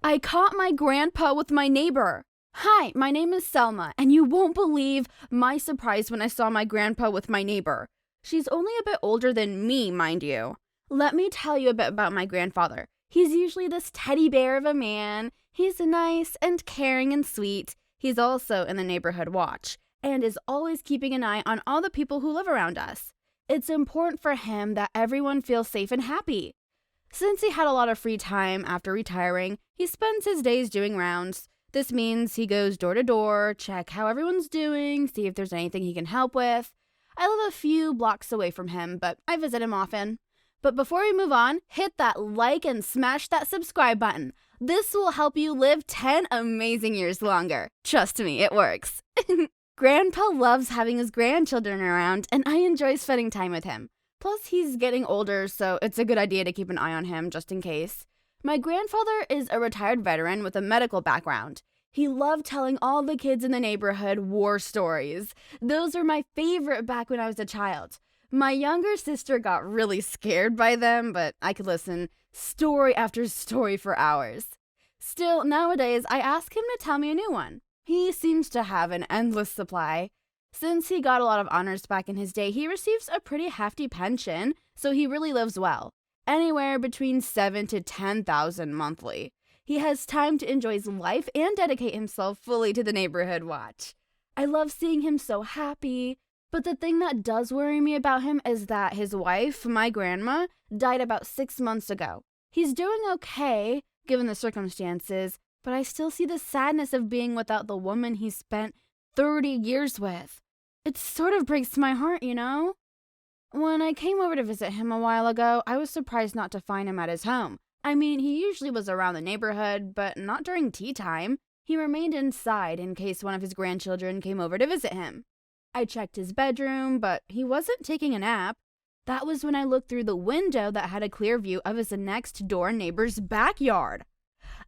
I caught my grandpa with my neighbor. Hi, my name is Selma, and you won't believe my surprise when I saw my grandpa with my neighbor. She's only a bit older than me, mind you. Let me tell you a bit about my grandfather. He's usually this teddy bear of a man. He's nice and caring and sweet. He's also in the neighborhood watch and is always keeping an eye on all the people who live around us. It's important for him that everyone feels safe and happy. Since he had a lot of free time after retiring, he spends his days doing rounds. This means he goes door to door, check how everyone's doing, see if there's anything he can help with. I live a few blocks away from him, but I visit him often. But before we move on, hit that like and smash that subscribe button. This will help you live 10 amazing years longer. Trust me, it works. Grandpa loves having his grandchildren around, and I enjoy spending time with him. Plus, he's getting older, so it's a good idea to keep an eye on him just in case. My grandfather is a retired veteran with a medical background. He loved telling all the kids in the neighborhood war stories. Those were my favorite back when I was a child. My younger sister got really scared by them, but I could listen story after story for hours. Still, nowadays, I ask him to tell me a new one. He seems to have an endless supply. Since he got a lot of honors back in his day, he receives a pretty hefty pension, so he really lives well. Anywhere between 7 to 10,000 monthly. He has time to enjoy his life and dedicate himself fully to the neighborhood watch. I love seeing him so happy, but the thing that does worry me about him is that his wife, my grandma, died about 6 months ago. He's doing okay, given the circumstances, but I still see the sadness of being without the woman he spent 30 years with. It sort of breaks my heart, you know? When I came over to visit him a while ago, I was surprised not to find him at his home. I mean, he usually was around the neighborhood, but not during tea time. He remained inside in case one of his grandchildren came over to visit him. I checked his bedroom, but he wasn't taking a nap. That was when I looked through the window that had a clear view of his next door neighbor's backyard.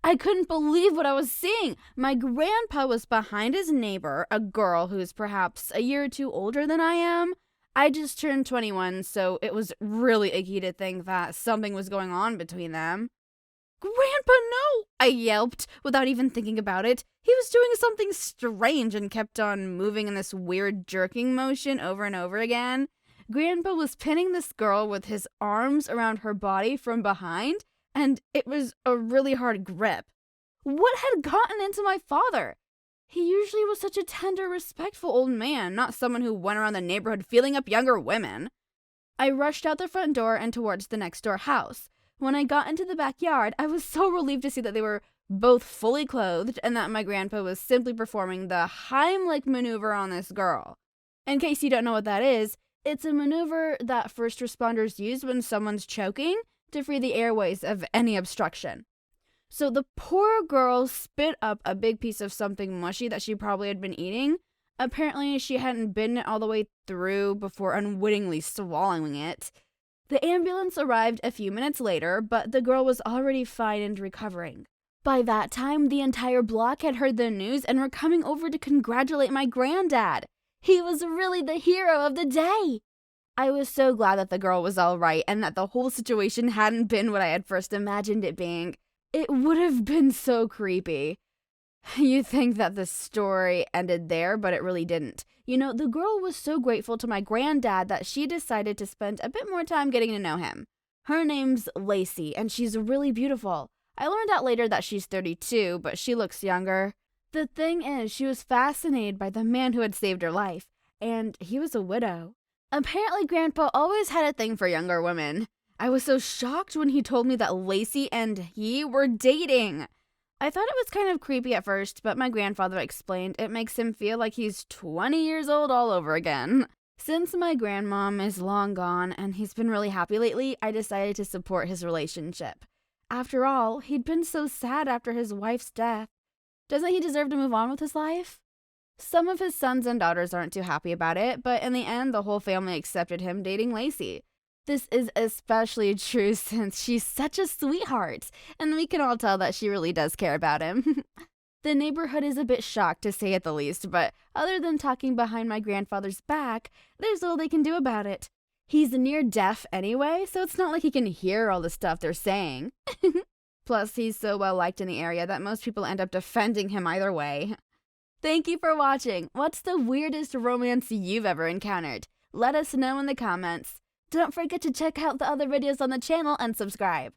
I couldn't believe what I was seeing. My grandpa was behind his neighbor, a girl who's perhaps a year or two older than I am. I just turned 21, so it was really icky to think that something was going on between them. "Grandpa, no!" I yelped without even thinking about it. He was doing something strange and kept on moving in this weird jerking motion over and over again. Grandpa was pinning this girl with his arms around her body from behind, and it was a really hard grip. What had gotten into my father? He usually was such a tender, respectful old man, not someone who went around the neighborhood feeling up younger women. I rushed out the front door and towards the next door house. When I got into the backyard, I was so relieved to see that they were both fully clothed and that my grandpa was simply performing the Heimlich maneuver on this girl. In case you don't know what that is, it's a maneuver that first responders use when someone's choking to free the airways of any obstruction. So the poor girl spit up a big piece of something mushy that she probably had been eating. Apparently, she hadn't bitten it all the way through before unwittingly swallowing it. The ambulance arrived a few minutes later, but the girl was already fine and recovering. By that time, the entire block had heard the news and were coming over to congratulate my granddad. He was really the hero of the day. I was so glad that the girl was all right and that the whole situation hadn't been what I had first imagined it being. It would have been so creepy. You'd think that the story ended there, but it really didn't. You know, the girl was so grateful to my granddad that she decided to spend a bit more time getting to know him. Her name's Lacey, and she's really beautiful. I learned out later that she's 32, but she looks younger. The thing is, she was fascinated by the man who had saved her life, and he was a widow. Apparently, Grandpa always had a thing for younger women. I was so shocked when he told me that Lacey and he were dating. I thought it was kind of creepy at first, but my grandfather explained it makes him feel like he's 20 years old all over again. Since my grandmom is long gone and he's been really happy lately, I decided to support his relationship. After all, he'd been so sad after his wife's death. Doesn't he deserve to move on with his life? Some of his sons and daughters aren't too happy about it, but in the end, the whole family accepted him dating Lacey. This is especially true since she's such a sweetheart, and we can all tell that she really does care about him. The neighborhood is a bit shocked, to say at the least, but other than talking behind my grandfather's back, there's little they can do about it. He's near deaf anyway, so it's not like he can hear all the stuff they're saying. Plus, he's so well liked in the area that most people end up defending him either way. Thank you for watching. What's the weirdest romance you've ever encountered? Let us know in the comments. Don't forget to check out the other videos on the channel and subscribe.